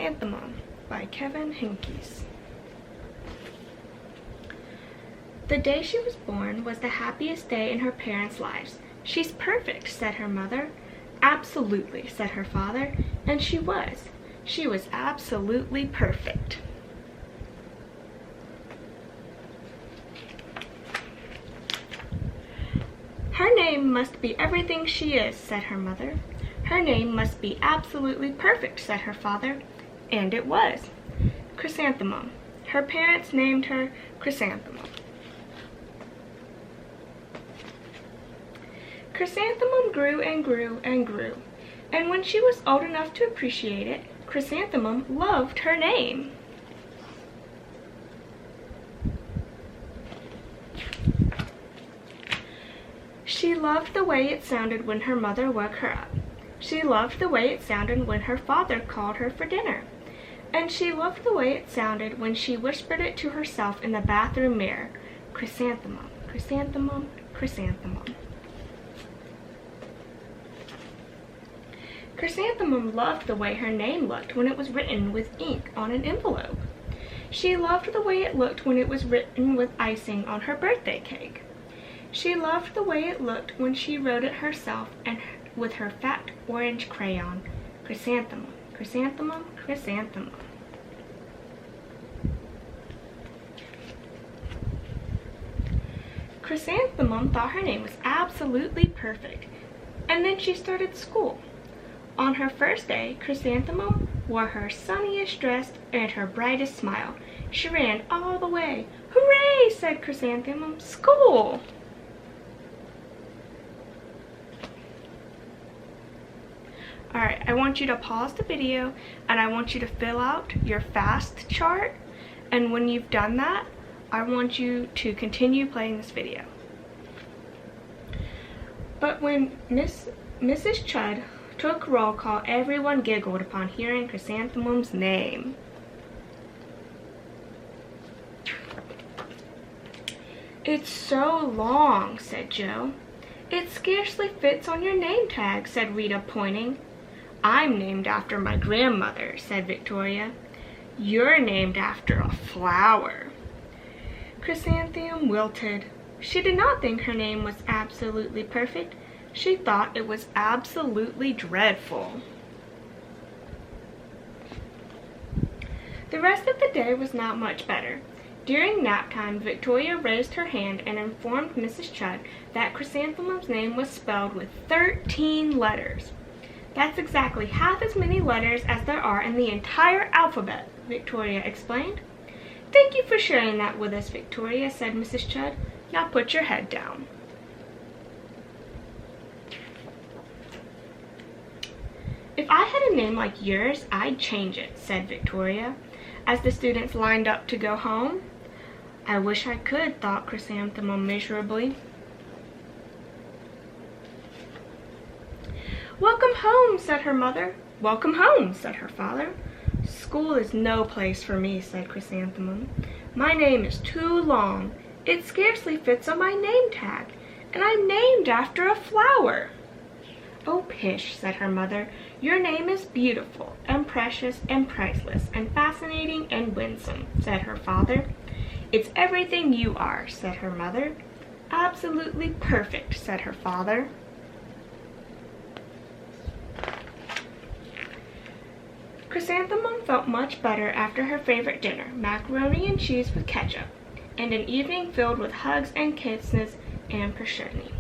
Chrysanthemum by Kevin Henkes. The day she was born was the happiest day in her parents' lives. "She's perfect," said her mother. "Absolutely," said her father, and she was. She was absolutely perfect. "Her name must be everything she is," said her mother. "Her name must be absolutely perfect," said her father, and it was. Chrysanthemum. Her parents named her Chrysanthemum. Chrysanthemum grew and grew and grew, and when she was old enough to appreciate it, Chrysanthemum loved her name. She loved the way it sounded when her mother woke her up. She loved the way it sounded when her father called her for dinner. And she loved the way it sounded when she whispered it to herself in the bathroom mirror. Chrysanthemum, chrysanthemum, chrysanthemum. Chrysanthemum loved the way her name looked when it was written with ink on an envelope. She loved the way it looked when it was written with icing on her birthday cake. She loved the way it looked when she wrote it herself and with her fat orange crayon. Chrysanthemum, chrysanthemum, chrysanthemum. Chrysanthemum thought her name was absolutely perfect, and then she started school. On her first day, Chrysanthemum wore her sunniest dress and her brightest smile. She ran all the way. "Hooray!" said Chrysanthemum. "School!" Alright, I want you to pause the video and I want you to fill out your fast chart, and when you've done that, I want you to continue playing this video. But when Mrs. Chud took roll call, everyone giggled upon hearing Chrysanthemum's name. "It's so long," said Joe. "It scarcely fits on your name tag," said Rita, pointing. "I'm named after my grandmother," said Victoria. "You're named after a flower." Chrysanthemum wilted. She did not think her name was absolutely perfect. She thought it was absolutely dreadful. The rest of the day was not much better. During nap time, Victoria raised her hand and informed Mrs. Chud that Chrysanthemum's name was spelled with 13 letters. "That's exactly half as many letters as there are in the entire alphabet," Victoria explained. "Thank you for sharing that with us, Victoria," said Mrs. Chud. "Now put your head down." "If I had a name like yours, I'd change it," said Victoria, as the students lined up to go home. "I wish I could," thought Chrysanthemum miserably. "Welcome home," said her mother. "Welcome home," said her father. "School is no place for me," said Chrysanthemum. "My name is too long. It scarcely fits on my name tag, and I'm named after a flower." "Oh, pish," said her mother. "Your name is beautiful and precious and priceless and fascinating and winsome," said her father. "It's everything you are," said her mother. "Absolutely perfect," said her father. Chrysanthemum felt much better after her favorite dinner, macaroni and cheese with ketchup, and an evening filled with hugs and kisses and Persiani.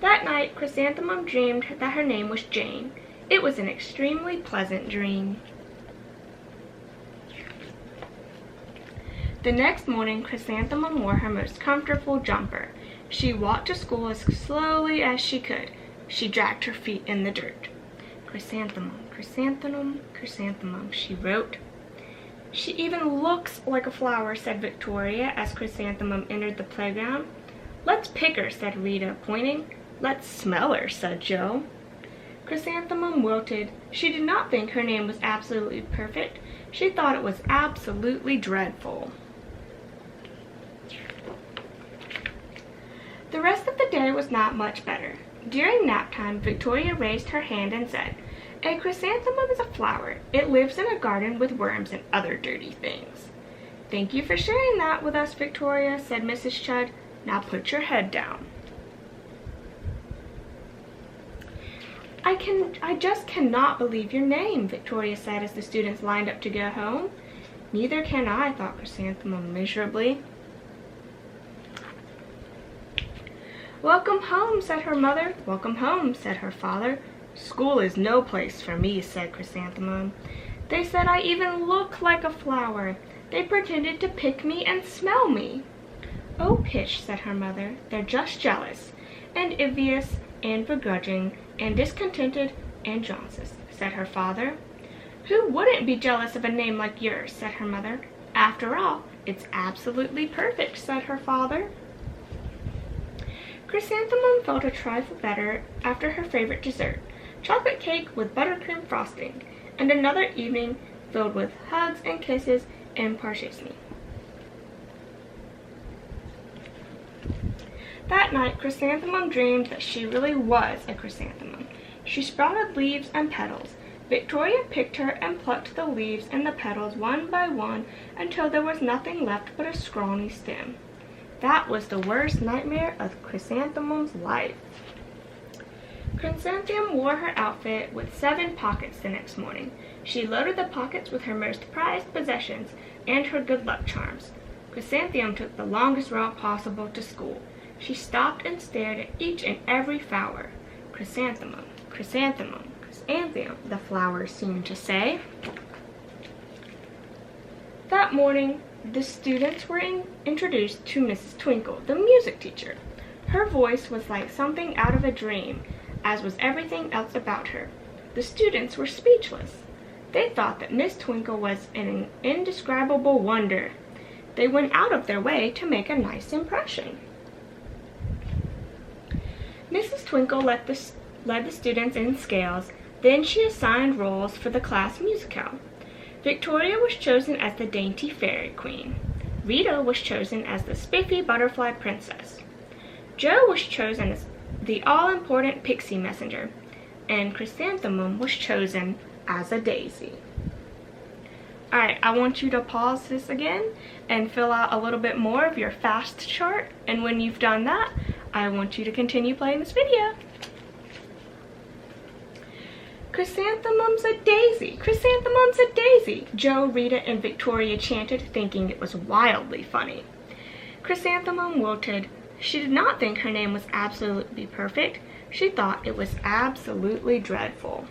That night, Chrysanthemum dreamed that her name was Jane. It was an extremely pleasant dream. The next morning, Chrysanthemum wore her most comfortable jumper. She walked to school as slowly as she could. She dragged her feet in the dirt. "Chrysanthemum, chrysanthemum, chrysanthemum," she wrote. "She even looks like a flower," said Victoria as Chrysanthemum entered the playground. "Let's pick her," said Rita, pointing. "Let's smell her," said Joe. Chrysanthemum wilted. She did not think her name was absolutely perfect. She thought it was absolutely dreadful. The rest of the day was not much better. During nap time, Victoria raised her hand and said, A chrysanthemum is a flower. It lives in a garden with worms and other dirty things. Thank you for sharing that with us, Victoria, said Mrs. Chud. Now put your head down. I just cannot believe your name, Victoria said as the students lined up to go home. Neither can I, thought Chrysanthemum miserably. Welcome home, said her mother. Welcome home, said her father. School is no place for me, said Chrysanthemum. They said I even look like a flower. They pretended to pick me and smell me. Oh, pish, said her mother. They're just jealous, and envious, and begrudging, and discontented, and jaundiced, said her father. Who wouldn't be jealous of a name like yours, said her mother. After all, it's absolutely perfect, said her father. Chrysanthemum felt a trifle better after her favorite dessert, chocolate cake with buttercream frosting, and another evening filled with hugs and kisses and parchesney. That night, Chrysanthemum dreamed that she really was a chrysanthemum. She sprouted leaves and petals. Victoria picked her and plucked the leaves and the petals one by one until there was nothing left but a scrawny stem. That was the worst nightmare of Chrysanthemum's life. Chrysanthemum wore her outfit with 7 pockets the next morning. She loaded the pockets with her most prized possessions and her good luck charms. Chrysanthemum took the longest route possible to school. She stopped and stared at each and every flower. Chrysanthemum, chrysanthemum, chrysanthemum, the flowers seemed to say. That morning, the students were introduced to Mrs. Twinkle, the music teacher. Her voice was like something out of a dream, as was everything else about her. The students were speechless. They thought that Miss Twinkle was an indescribable wonder. They went out of their way to make a nice impression. Mrs. Twinkle led the students in scales. Then she assigned roles for the class musicale. Victoria was chosen as the dainty fairy queen. Rita was chosen as the spiffy butterfly princess. Jo was chosen as the all-important pixie messenger. And Chrysanthemum was chosen as a daisy. Alright, I want you to pause this again and fill out a little bit more of your fast chart. And when you've done that, I want you to continue playing this video. Chrysanthemum's a daisy! Chrysanthemum's a daisy! Jo, Rita, and Victoria chanted, thinking it was wildly funny. Chrysanthemum wilted. She did not think her name was absolutely perfect. She thought it was absolutely dreadful.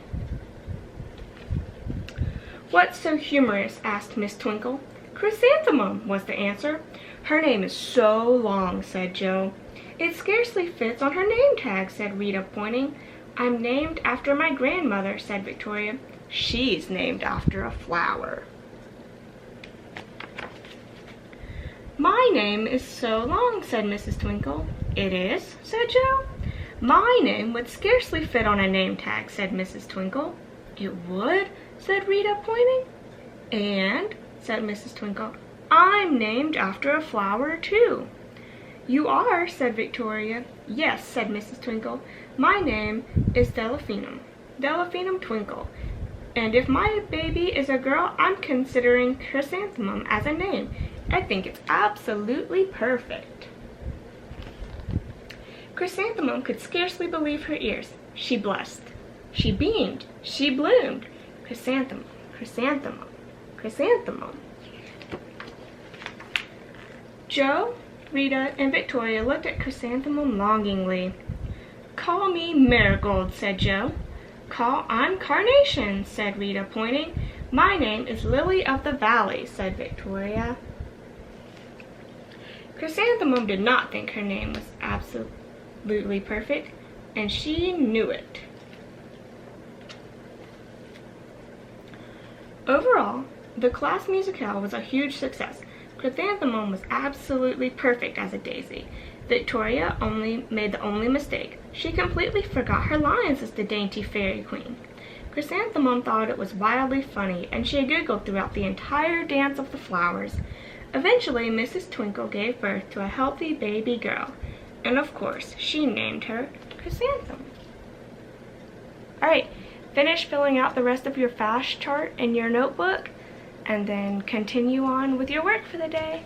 What's so humorous? Asked Miss Twinkle. Chrysanthemum, was the answer. Her name is so long, said Jo. It scarcely fits on her name tag, said Rita, pointing. I'm named after my grandmother, said Victoria. She's named after a flower. My name is so long, said Mrs. Twinkle. It is, said Jo. My name would scarcely fit on a name tag, said Mrs. Twinkle. It would, said Rita, pointing. And, said Mrs. Twinkle, I'm named after a flower, too. You are, said Victoria. Yes, said Mrs. Twinkle. My name is Delphinum, Delphinum Twinkle. And if my baby is a girl, I'm considering Chrysanthemum as a name. I think it's absolutely perfect. Chrysanthemum could scarcely believe her ears. She blushed. She beamed. She bloomed. Chrysanthemum, chrysanthemum, chrysanthemum. Jo, Rita, and Victoria looked at Chrysanthemum longingly. Call me Marigold, said Jo. I'm Carnation, said Rita, pointing. My name is Lily of the Valley, said Victoria. Chrysanthemum did not think her name was absolutely perfect, and she knew it. Overall, the class musicale was a huge success. Chrysanthemum was absolutely perfect as a daisy. Victoria made the only mistake. She completely forgot her lines as the dainty fairy queen. Chrysanthemum thought it was wildly funny, and she giggled throughout the entire dance of the flowers. Eventually, Mrs. Twinkle gave birth to a healthy baby girl, and of course, she named her Chrysanthemum. Alright, Finish filling out the rest of your fast chart in your notebook, and then continue on with your work for the day.